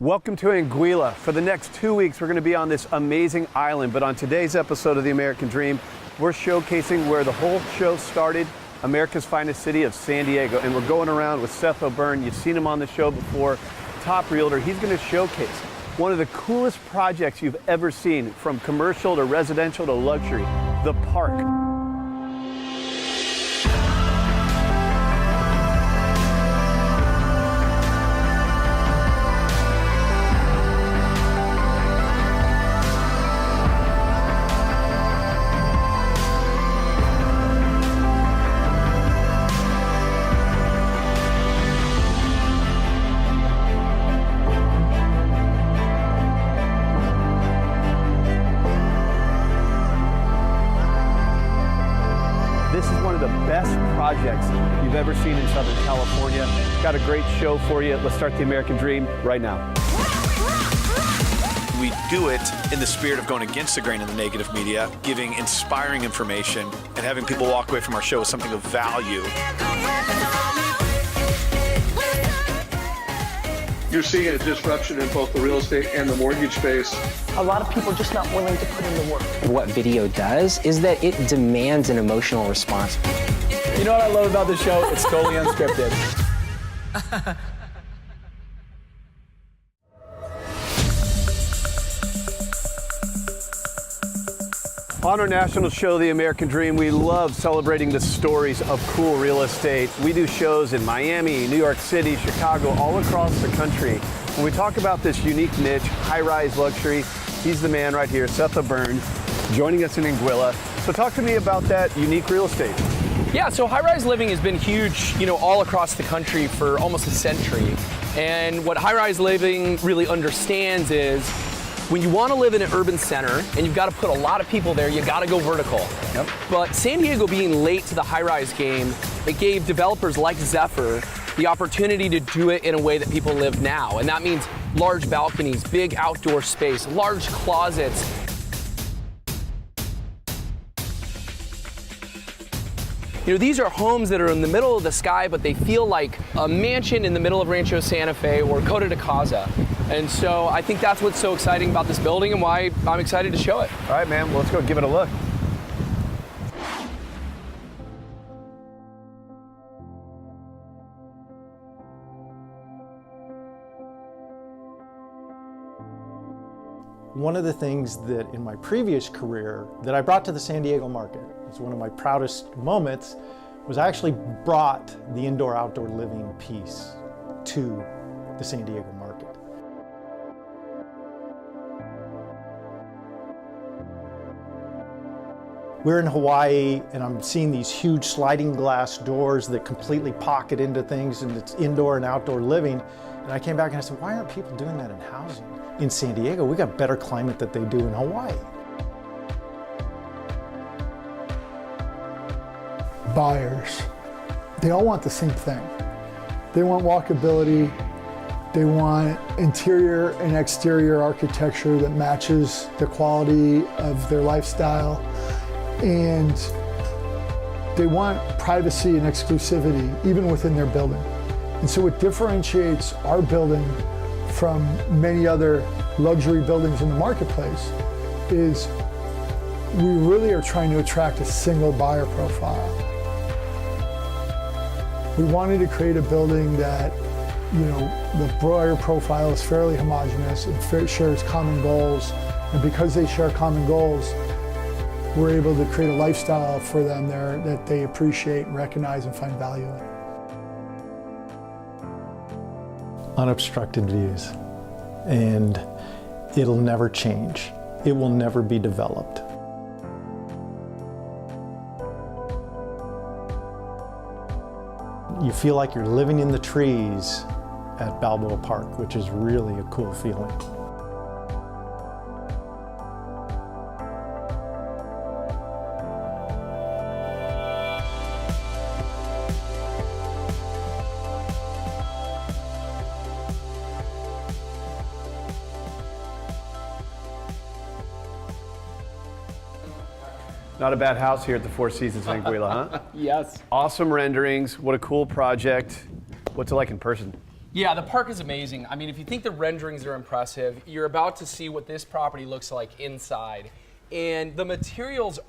Welcome to Anguilla. For the next 2 weeks, we're going to be on this amazing island. But on today's episode of The American Dream, we're showcasing where the whole show started, America's finest city of San Diego. And we're going around with Seth. You've seen him on the show before, top realtor. He's going to showcase one of the coolest projects you've ever seen, from commercial to residential to luxury, the park. Projects you've ever seen in Southern California. Got a great show for you. Let's start the American Dream right now. We do it in the spirit of going against the grain of the negative media, giving inspiring information, and having people walk away from our show with something of value. You're seeing a disruption in both the real estate and the mortgage space. A lot of people are just not willing to put in the work. What video does is that it demands an emotional response. You know what I love about this show? It's totally unscripted. On our national show, The American Dream, we love celebrating the stories of cool real estate. We do shows in Miami, New York City, Chicago, all across the country. When we talk about this unique niche, high-rise luxury, he's the man right here, Seth, joining us in Anguilla. So talk to me about that unique real estate. Yeah, so high-rise living has been huge, all across the country for almost a century. And what high-rise living really understands is when you want to live in an urban center and you've got to put a lot of people there, you got to go vertical. Yep. But San Diego being late to the high-rise game, it gave developers like Zephyr the opportunity to do it in a way that people live now. And that means large balconies, big outdoor space, large closets. These are homes that are in the middle of the sky, but they feel like a mansion in the middle of Rancho Santa Fe or Costa de Casa. And so I think that's what's so exciting about this building and why I'm excited to show it. All right, man, well, let's go give it a look. One of the things that in my previous career that I brought to the San Diego market, it's one of my proudest moments, was I actually brought the indoor-outdoor living piece to the San Diego market. We're in Hawaii and I'm seeing these huge sliding glass doors that completely pocket into things, and it's indoor and outdoor living. And I came back and I said, why aren't people doing that in housing? In San Diego, we got better climate that they do in Hawaii. Buyers, they all want the same thing. They want walkability, they want interior and exterior architecture that matches the quality of their lifestyle, and they want privacy and exclusivity even within their building. And so what differentiates our building from many other luxury buildings in the marketplace is we really are trying to attract a single buyer profile. We wanted to create a building that, the buyer profile is fairly homogeneous and shares common goals. And because they share common goals, we're able to create a lifestyle for them there that they appreciate and recognize and find value in. Unobstructed views, and it'll never change. It will never be developed. You feel like you're living in the trees at Balboa Park, which is really a cool feeling. Not a bad house here at the Four Seasons in Anguilla, huh? Yes. Awesome renderings. What a cool project. What's it like in person? Yeah, the park is amazing. I mean, if you think the renderings are impressive, you're about to see what this property looks like inside. And the materials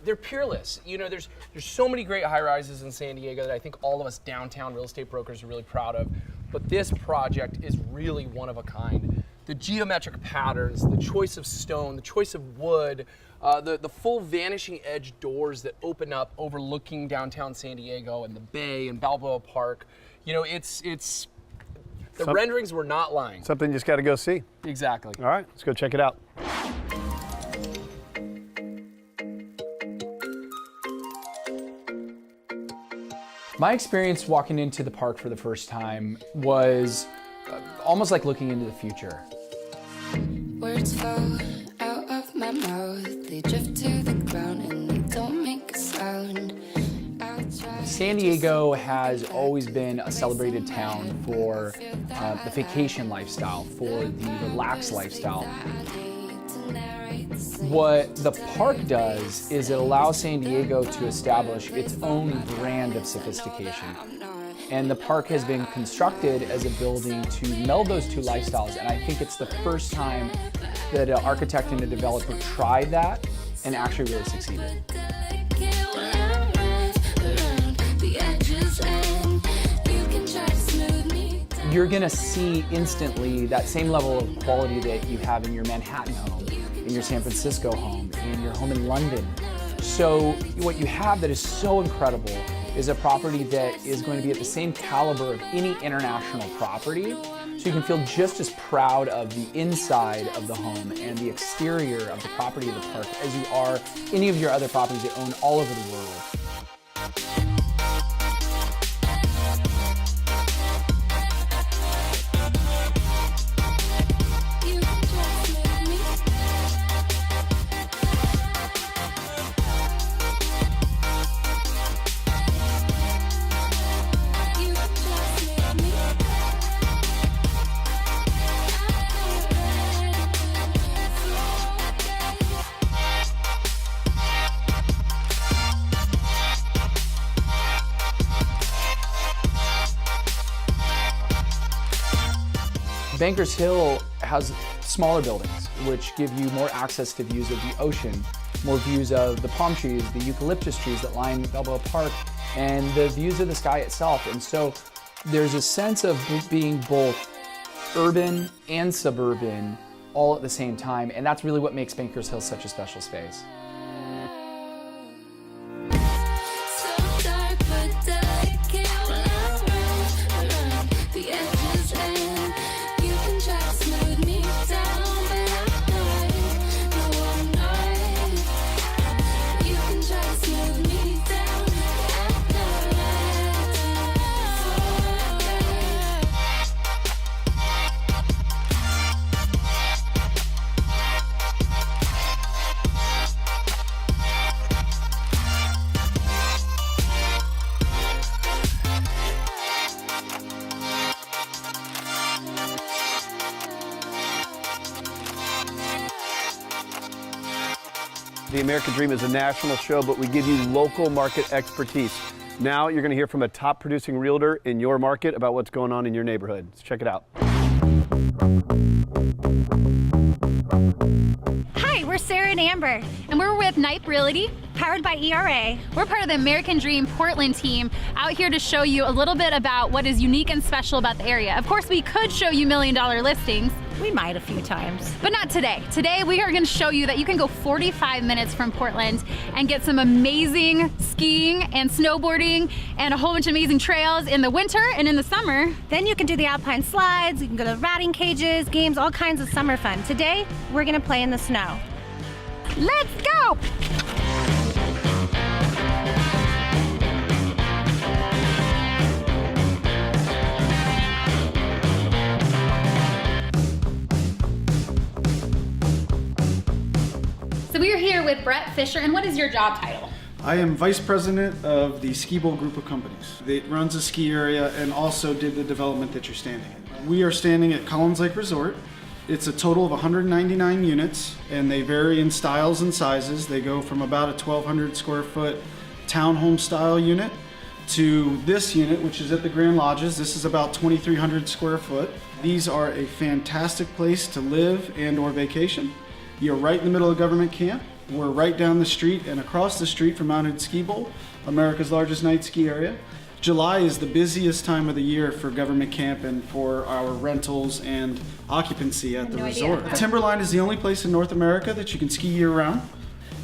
they're peerless. You know, there's so many great high-rises in San Diego that I think all of us downtown real estate brokers are really proud of. But this project is really one of a kind. The geometric patterns, the choice of stone, the choice of wood, the full vanishing edge doors that open up overlooking downtown San Diego and the bay and Balboa Park. You know, the renderings were not lying. Something you just got to go see. Exactly. All right, let's go check it out. My experience walking into the park for the first time was almost like looking into the future. Words fall out of my mouth, they drift to the ground and they don't make a sound. San Diego has always been a celebrated town for the vacation lifestyle, for the relaxed lifestyle. What the park does is it allows San Diego to establish its own brand of sophistication. And the park has been constructed as a building to meld those two lifestyles. And I think it's the first time that an architect and a developer tried that and actually really succeeded. You're gonna see instantly that same level of quality that you have in your Manhattan home, in your San Francisco home, in your home in London. So what you have that is so incredible is a property that is going to be at the same caliber of any international property. So you can feel just as proud of the inside of the home and the exterior of the property of the park as you are any of your other properties that own all over the world. Bankers Hill has smaller buildings, which give you more access to views of the ocean, more views of the palm trees, the eucalyptus trees that line Balboa Park, and the views of the sky itself. And so there's a sense of being both urban and suburban all at the same time, and that's really what makes Bankers Hill such a special space. The American Dream is a national show, but we give you local market expertise. Now you're going to hear from a top producing realtor in your market about what's going on in your neighborhood. Let's check it out. Hi, we're Sarah and Amber, and we're with Knipe Realty, powered by ERA. We're part of the American Dream Portland team, out here to show you a little bit about what is unique and special about the area. Of course, we could show you $1 million listings. We might a few times. But not today. Today, we are going to show you that you can go 45 minutes from Portland and get some amazing skiing and snowboarding and a whole bunch of amazing trails in the winter and in the summer. Then you can do the alpine slides, you can go to ratting cages, games, all kinds of summer fun. Today, we're going to play in the snow. Let's go! So we are here with Brett Fischer, and what is your job title? I am Vice President of the Ski Bowl group of companies. It runs a ski area and also did the development that you're standing in. We are standing at Collins Lake Resort. It's a total of 199 units, and they vary in styles and sizes. They go from about a 1,200 square foot townhome style unit to this unit, which is at the Grand Lodges. This is about 2,300 square foot. These are a fantastic place to live and or vacation. You're right in the middle of government camp. We're right down the street and across the street from Mount Hood Ski Bowl, America's largest night ski area. July is the busiest time of the year for government camp and for our rentals and occupancy at the resort. Timberline is the only place in North America that you can ski year round.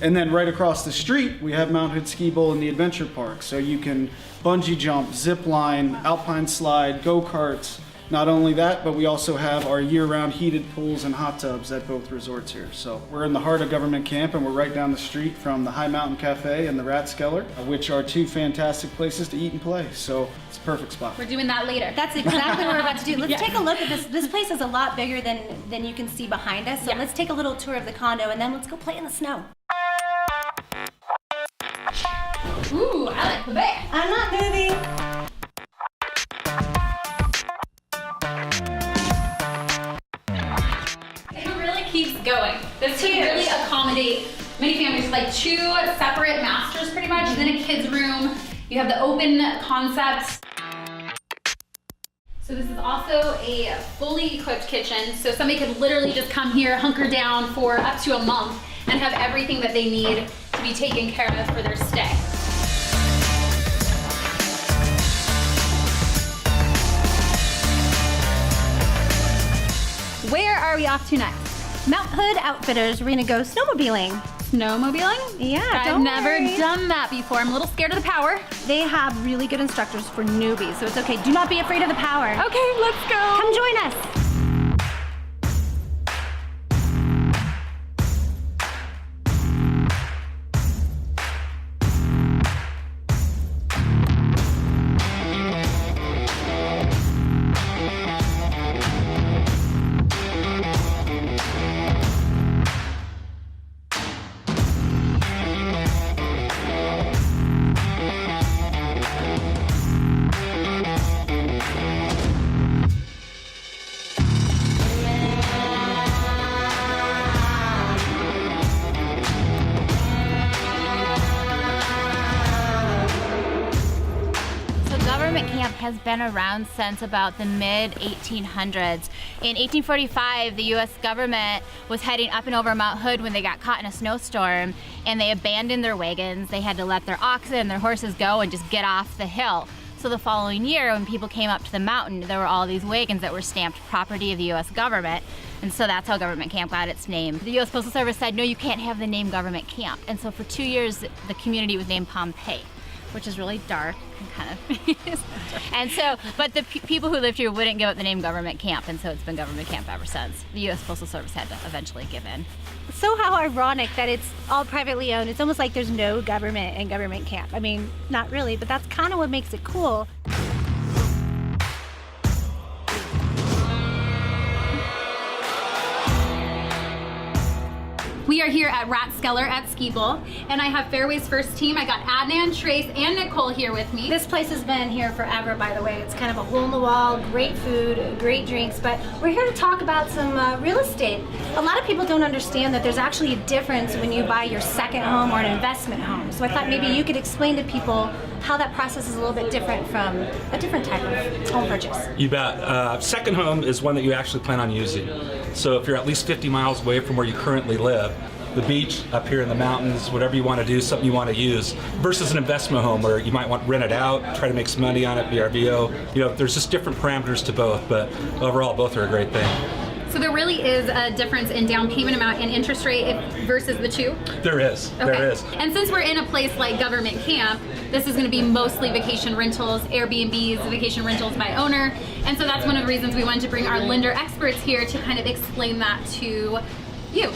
And then right across the street, we have Mount Hood Ski Bowl and the Adventure Park. So you can bungee jump, zip line, alpine slide, go-karts. Not only that, but we also have our year-round heated pools and hot tubs at both resorts here. So we're in the heart of government camp, and we're right down the street from the High Mountain Cafe and the Rathskeller, which are two fantastic places to eat and play. So it's a perfect spot. We're doing that later. That's exactly what we're about to do. Let's take a look at this. This place is a lot bigger than you can see behind us. So let's take a little tour of the condo, and then let's go play in the snow. Ooh, I like the bear. I'm not moving. Keeps going. This can really accommodate many families with like 2 separate masters pretty much, then a kid's room. You have the open concept. So this is also a fully equipped kitchen, so somebody could literally just come here, hunker down for up to a month and have everything that they need to be taken care of for their stay. Where are we off to next? Mount Hood Outfitters, we're gonna go snowmobiling. Snowmobiling? Yeah, I've never done that before. I'm a little scared of the power. They have really good instructors for newbies, so it's okay. Do not be afraid of the power. Okay, let's go. Come join us. Has been around since about the mid-1800s. In 1845, the U.S. government was heading up and over Mount Hood when they got caught in a snowstorm, and they abandoned their wagons. They had to let their oxen and their horses go and just get off the hill. So the following year, when people came up to the mountain, there were all these wagons that were stamped property of the U.S. government, and so that's how government camp got its name. The U.S. Postal Service said, no, you can't have the name government camp, and so for 2 years, the community was named Pompeii, which is really dark and kind of and so, but the people who lived here wouldn't give up the name government camp, and so it's been government camp ever since. The U.S. Postal Service had to eventually give in. So how ironic that it's all privately owned. It's almost like there's no government in government camp. I mean, not really, but that's kind of what makes it cool. We are here at Rathskeller at Ski Bowl, and I have Fairway's first team. I got Adnan, Trace, and Nicole here with me. This place has been here forever, by the way. It's kind of a hole in the wall, great food, great drinks, but we're here to talk about some real estate. A lot of people don't understand that there's actually a difference when you buy your second home or an investment home. So I thought maybe you could explain to people how that process is a little bit different from a different type of home purchase. You bet. Second home is one that you actually plan on using. So if you're at least 50 miles away from where you currently live, the beach, up here in the mountains, whatever you want to do, something you want to use, versus an investment home where you might want to rent it out, try to make some money on it, VRBO. You know, there's just different parameters to both, but overall, both are a great thing. So there really is a difference in down payment amount and interest rate versus the two? There is, okay. There is. And since we're in a place like government camp, this is going to be mostly vacation rentals, Airbnbs, vacation rentals by owner. And so that's one of the reasons we wanted to bring our lender experts here to kind of explain that to you.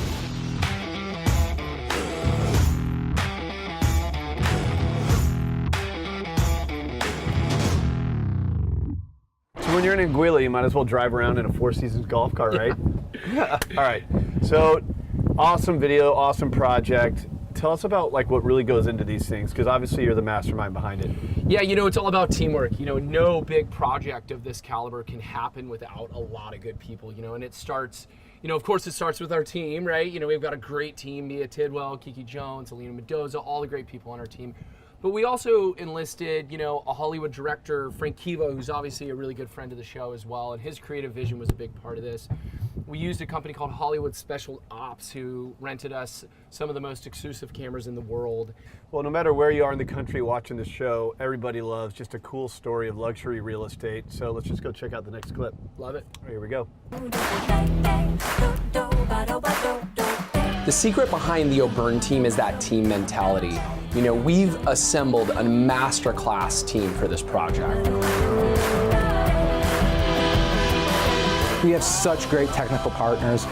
When you're in Anguilla, you might as well drive around in a Four Seasons golf cart, right? Yeah. All right. So, awesome video, awesome project. Tell us about like what really goes into these things, because obviously you're the mastermind behind it. Yeah, you know, it's all about teamwork. You know, no big project of this caliber can happen without a lot of good people, you know, and it starts, you know, of course it starts with our team, right? You know, we've got a great team, Mia Tidwell, Kiki Jones, Alina Mendoza, all the great people on our team. But we also enlisted, you know, a Hollywood director, Frank Kivo, who's obviously a really good friend of the show as well, and his creative vision was a big part of this. We used a company called Hollywood Special Ops who rented us some of the most exclusive cameras in the world. Well, no matter where you are in the country watching the show, everybody loves just a cool story of luxury real estate. So let's just go check out the next clip. Love it. Here we go. The secret behind the O'Byrne team is that team mentality. You know, we've assembled a masterclass team for this project. We have such great technical partners.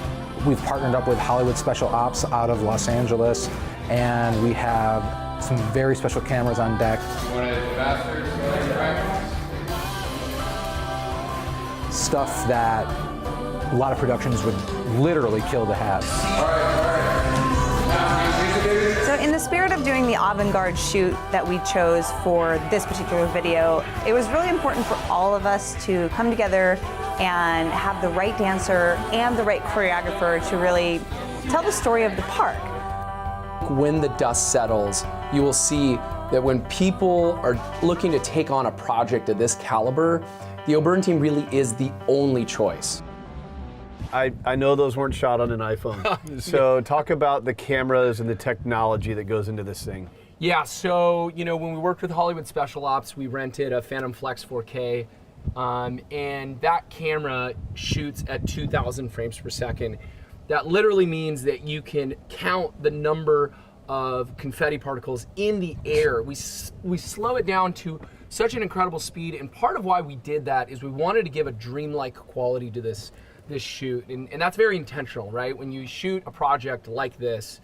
We've partnered up with Hollywood Special Ops out of Los Angeles, and we have some very special cameras on deck. Stuff that a lot of productions would literally kill to have. So in the spirit of doing the avant-garde shoot that we chose for this particular video, it was really important for all of us to come together and have the right dancer and the right choreographer to really tell the story of the park. When the dust settles, you will see that when people are looking to take on a project of this caliber, the O'Byrne team really is the only choice. I know those weren't shot on an iPhone. So talk about the cameras and the technology that goes into this thing. Yeah, so, you know, when we worked with Hollywood Special Ops, we rented a Phantom Flex 4K, and that camera shoots at 2,000 frames per second. That literally means that you can count the number of confetti particles in the air. We slow it down to such an incredible speed, and part of why we did that is we wanted to give a dreamlike quality to this shoot, and that's very intentional, right? When you shoot a project like this,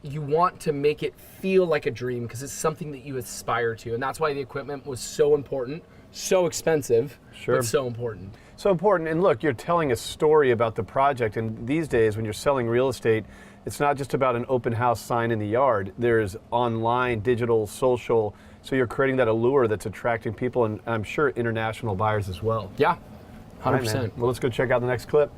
you want to make it feel like a dream because it's something that you aspire to, and that's why the equipment was so important, so expensive, but so important. So important, and look, you're telling a story about the project, and these days when you're selling real estate, it's not just about an open house sign in the yard. There's online, digital, social, so you're creating that allure that's attracting people, and I'm sure international buyers as well. Yeah. 100%. Right, well, let's go check out the next clip.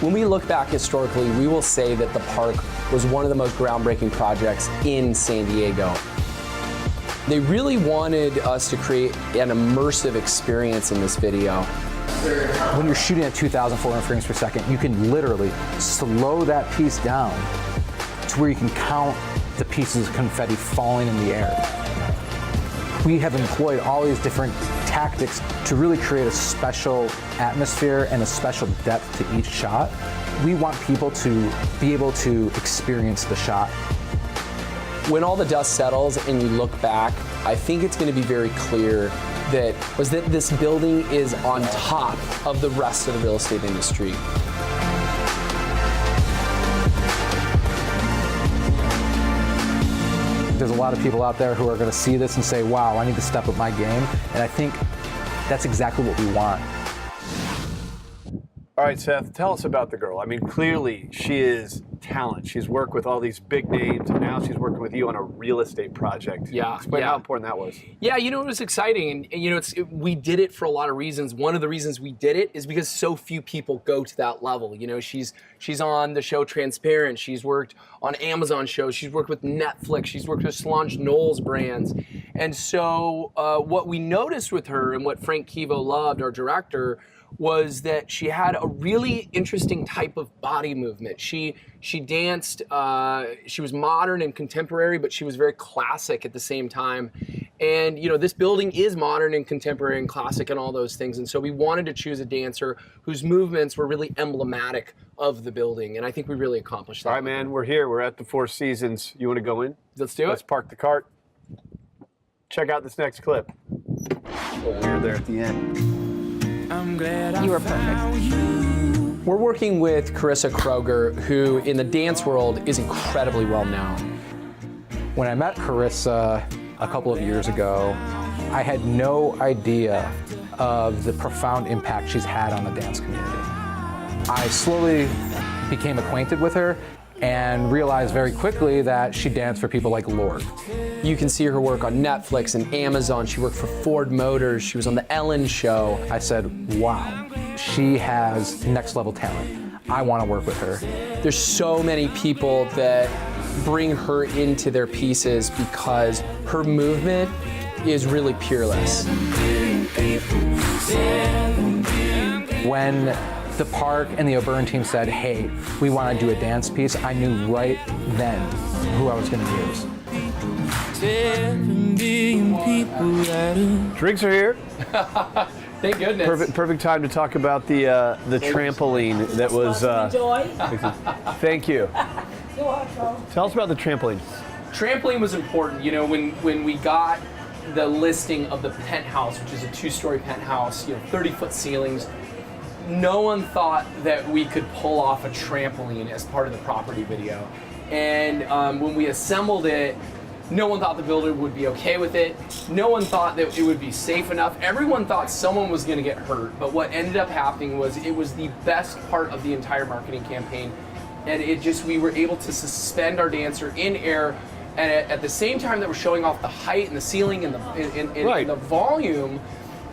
When we look back historically, we will say that the park was one of the most groundbreaking projects in San Diego. They really wanted us to create an immersive experience in this video. When you're shooting at 2,400 frames per second, you can literally slow that piece down to where you can count the pieces of confetti falling in the air. We have employed all these different tactics to really create a special atmosphere and a special depth to each shot. We want people to be able to experience the shot. When all the dust settles and you look back, I think it's going to be very clear that this building is on top of the rest of the real estate industry. There's a lot of people out there who are going to see this and say, wow, I need to step up my game. And I think that's exactly what we want. All right, Seth, tell us about the girl. I mean, clearly she is talent. She's worked with all these big names, and now she's working with you on a real estate project. Yeah. Explain how important that was. Yeah, you know, it was exciting. And you know, we did it for a lot of reasons. One of the reasons we did it is because so few people go to that level. You know, she's on the show Transparent. She's worked on Amazon shows. She's worked with Netflix. She's worked with Solange Knowles brands. And so what we noticed with her and what Frank Kivo loved, our director, was that she had a really interesting type of body movement. She danced, she was modern and contemporary, but she was very classic at the same time. And you know, this building is modern and contemporary and classic and all those things. And so we wanted to choose a dancer whose movements were really emblematic of the building. And I think we really accomplished that. All right, man, we're here. We're at the Four Seasons. You want to go in? Let's do it. Let's park the cart. Check out this next clip. Oh, we're there at the end. You were perfect. We're working with Charissa Kroeger, who in the dance world is incredibly well known. When I met Charissa a couple of years ago, I had no idea of the profound impact she's had on the dance community. I slowly became acquainted with her and realized very quickly that she danced for people like Lorde. You can see her work on Netflix and Amazon. She worked for Ford Motors. She was on The Ellen Show. I said, wow, she has next level talent. I want to work with her. There's so many people that bring her into their pieces because her movement is really peerless. When the park and the Oberon team said, hey, we want to do a dance piece, I knew right then who I was going to use. Drinks are here. Thank goodness. Perfect time to talk about the trampoline that was. Thank you. Tell us about the trampoline. Trampoline was important. You know, when we got the listing of the penthouse, which is a 2-story penthouse, 30-foot ceilings, no one thought that we could pull off a trampoline as part of the property video. And when we assembled it, no one thought the builder would be okay with it. No one thought that it would be safe enough. Everyone thought someone was going to get hurt. But what ended up happening was it was the best part of the entire marketing campaign. And we were able to suspend our dancer in air. And at the same time that we're showing off the height and the ceiling and the volume,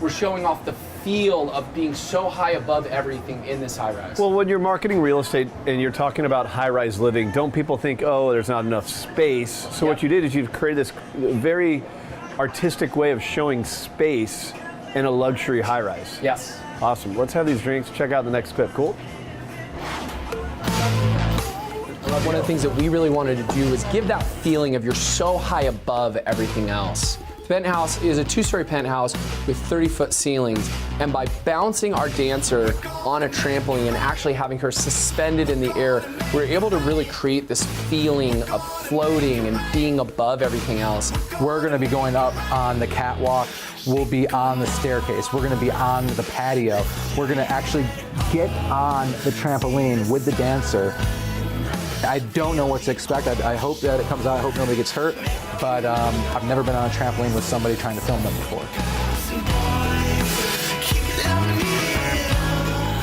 we're showing off the feel of being so high above everything in this high-rise. Well, when you're marketing real estate and you're talking about high-rise living, don't people think, oh, there's not enough space? So what you did is you've created this very artistic way of showing space in a luxury high-rise. Yes. Awesome. Let's have these drinks. Check out the next clip. Cool? One of the things that we really wanted to do was give that feeling of you're so high above everything else. The penthouse is a 2-story penthouse with 30-foot ceilings, and by bouncing our dancer on a trampoline and actually having her suspended in the air, we're able to really create this feeling of floating and being above everything else. We're going to be going up on the catwalk. We'll be on the staircase. We're going to be on the patio. We're going to actually get on the trampoline with the dancer. I don't know what to expect. I hope that it comes out. I hope nobody gets hurt. But I've never been on a trampoline with somebody trying to film them before.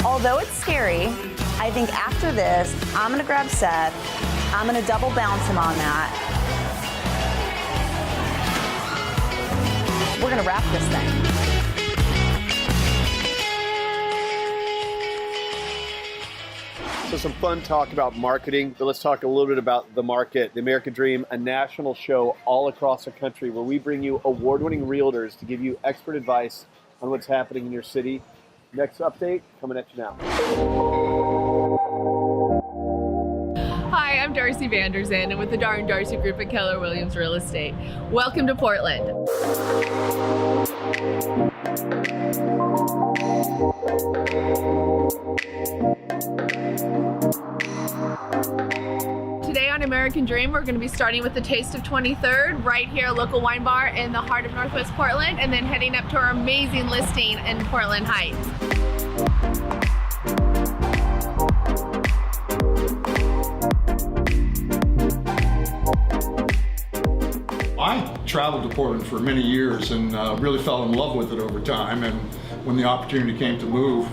Although it's scary, I think after this, I'm gonna grab Seth. I'm gonna double bounce him on that. We're gonna wrap this thing. So some fun talk about marketing, but let's talk a little bit about the market. The American Dream, a national show all across the country where we bring you award-winning realtors to give you expert advice on what's happening in your city. Next update coming at you now. Hi, I'm Darcie Vanderzanden with the Dar & Darcie Group at Keller Williams Real Estate. Welcome to Portland. Today on American Dream, we're going to be starting with the Taste of 23rd, right here, a local wine bar in the heart of Northwest Portland, and then heading up to our amazing listing in Portland Heights. I traveled to Portland for many years and really fell in love with it over time, and when the opportunity came to move,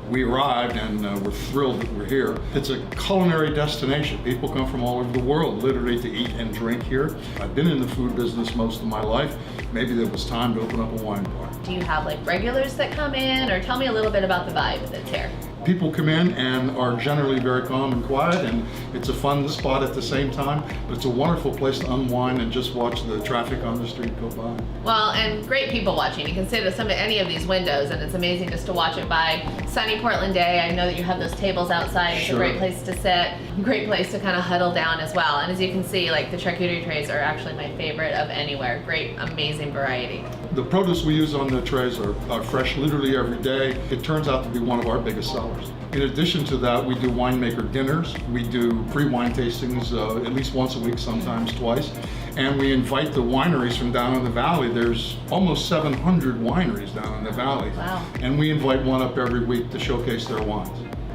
we arrived and we're thrilled that we're here. It's a culinary destination. People come from all over the world literally to eat and drink here. I've been in the food business most of my life. Maybe there was time to open up a wine bar. Do you have like regulars that come in, or tell me a little bit about the vibe that's here? People come in and are generally very calm and quiet, and it's a fun spot at the same time, but it's a wonderful place to unwind and just watch the traffic on the street go by. Well, and great people watching. You can sit at any of these windows, and it's amazing just to watch it by. Sunny Portland day. I know that you have those tables outside. It's a great place to sit, great place to kind of huddle down as well. And as you can see, like the charcuterie trays are actually my favorite of anywhere. Great, amazing variety. The produce we use on the trays are fresh literally every day. It turns out to be one of our biggest sellers. In addition to that, we do winemaker dinners. We do free wine tastings at least once a week, sometimes twice. And we invite the wineries from down in the valley. There's almost 700 wineries down in the valley. Wow. And we invite one up every week to showcase their wines.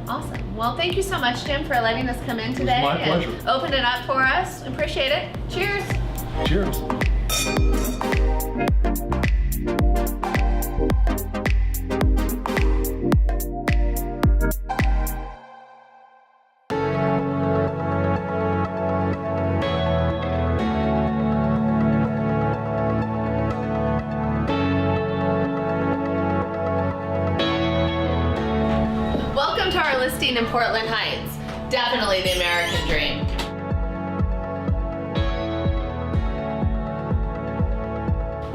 Awesome. Well, thank you so much, Jim, for letting us come in today. It was my pleasure. And open it up for us. Appreciate it. Cheers. Cheers. Welcome to our listing in Portland Heights. Definitely the American dream.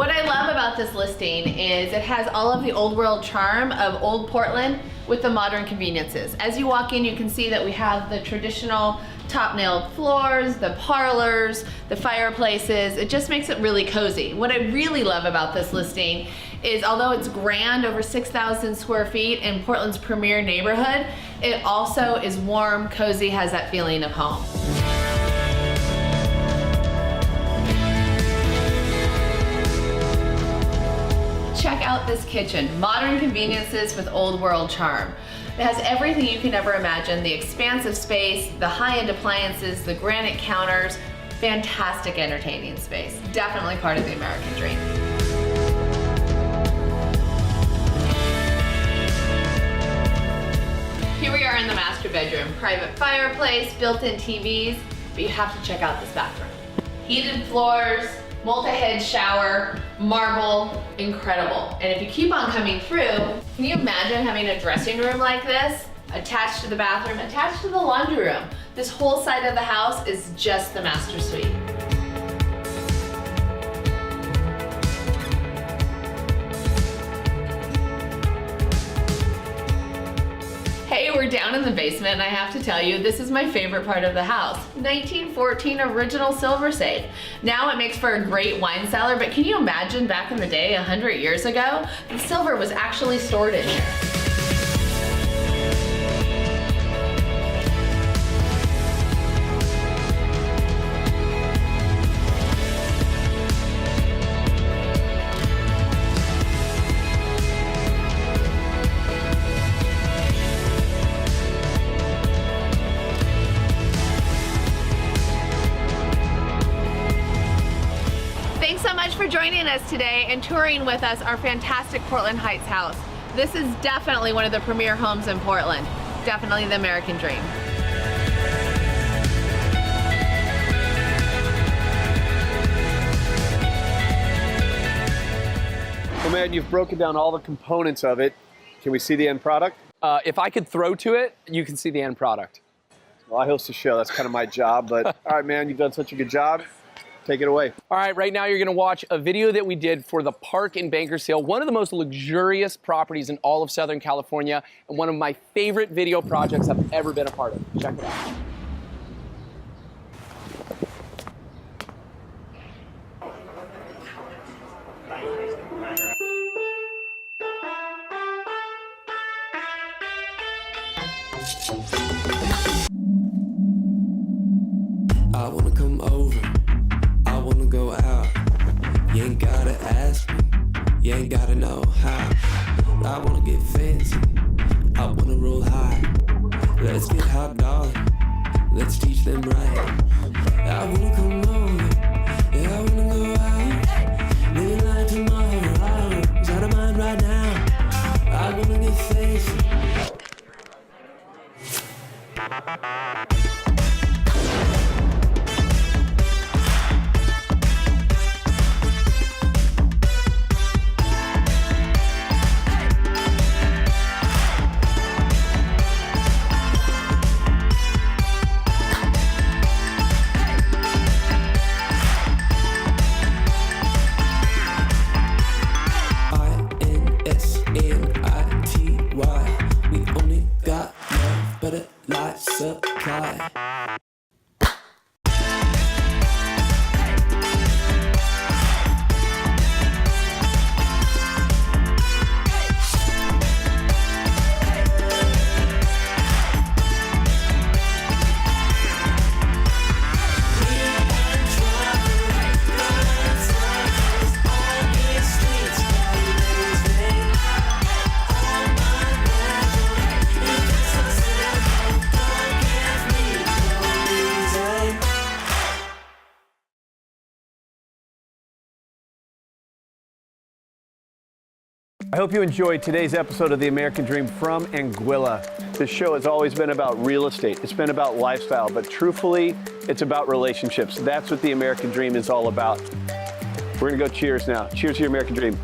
What I love about this listing is it has all of the old world charm of old Portland with the modern conveniences. As you walk in, you can see that we have the traditional top nailed floors, the parlors, the fireplaces. It just makes it really cozy. What I really love about this listing is although it's grand, over 6,000 square feet in Portland's premier neighborhood, it also is warm, cozy, has that feeling of home. Check out this kitchen. Modern conveniences with old world charm. It has everything you can ever imagine, the expansive space, the high-end appliances, the granite counters, fantastic entertaining space. Definitely part of the American dream. Here we are in the master bedroom. Private fireplace, built-in TVs, but you have to check out this bathroom. Heated floors, multi-head shower, marble, incredible. And if you keep on coming through, can you imagine having a dressing room like this, attached to the bathroom, attached to the laundry room? This whole side of the house is just the master suite. Hey, we're down in the basement and I have to tell you, this is my favorite part of the house. 1914 original silver safe. Now it makes for a great wine cellar, but can you imagine back in the day, 100 years ago, the silver was actually stored in here. For joining us today and touring with us our fantastic Portland Heights house. This is definitely one of the premier homes in Portland. Definitely the American dream. Well, man, you've broken down all the components of it. Can we see the end product? If I could throw to it, you can see the end product. Well, I host a show. That's kind of my job. But all right, man, you've done such a good job. Take it away. All right, right now you're gonna watch a video that we did for the park in Bakersfield, one of the most luxurious properties in all of Southern California, and one of my favorite video projects I've ever been a part of. Check it out. I wanna come over. I wanna go out. You ain't gotta ask me. You ain't gotta know how. I wanna get fancy. I wanna roll high. Let's get hot, darling. Let's teach them right. I wanna come over. Yeah, I wanna go out. Living like tomorrow. Is out of mind right now. I wanna get fancy. Supply. I hope you enjoyed today's episode of The American Dream from Anguilla. This show has always been about real estate. It's been about lifestyle, but truthfully, it's about relationships. That's what The American Dream is all about. We're gonna go cheers now. Cheers to your American Dream.